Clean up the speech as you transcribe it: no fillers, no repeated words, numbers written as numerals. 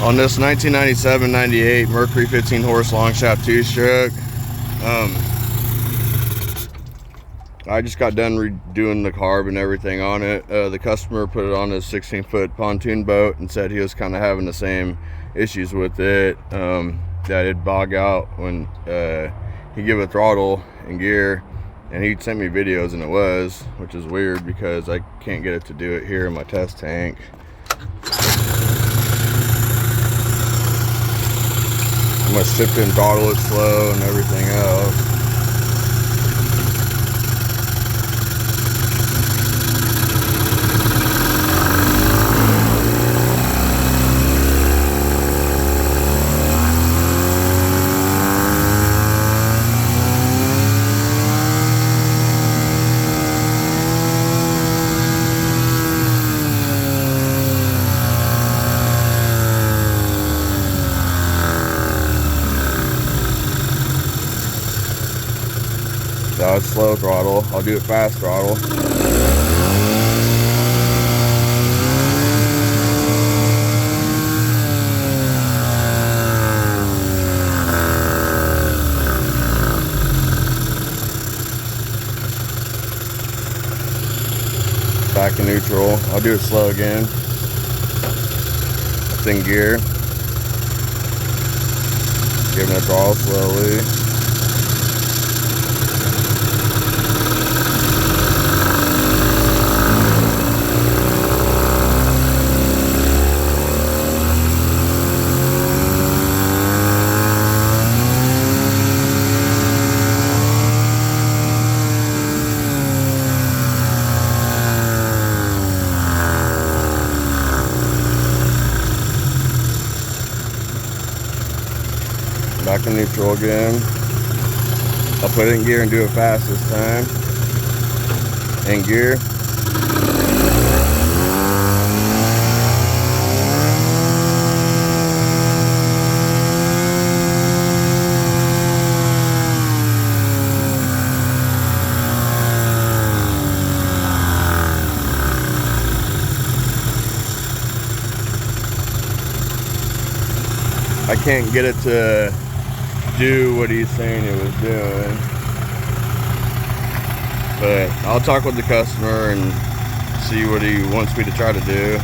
On this 1997-98 Mercury 15 horse long shaft two-stroke, I just got done redoing the carb and everything on it. The customer put it on his 16-foot pontoon boat and said he was kind of having the same issues with it, that it'd bog out when he give a throttle and gear, and he sent me videos and it was, which is weird because I can't get it to do it here in my test tank. I'm gonna shift and throttle it slow and everything else. So it's slow throttle. I'll do it fast throttle. Back in neutral. I'll do it slow again. It's in gear. Giving it throttle slowly. Back in neutral again. I'll put it in gear and do it fast this time. In gear. I can't get it to do what he's saying it was doing, but I'll talk with the customer and see what he wants me to try to do.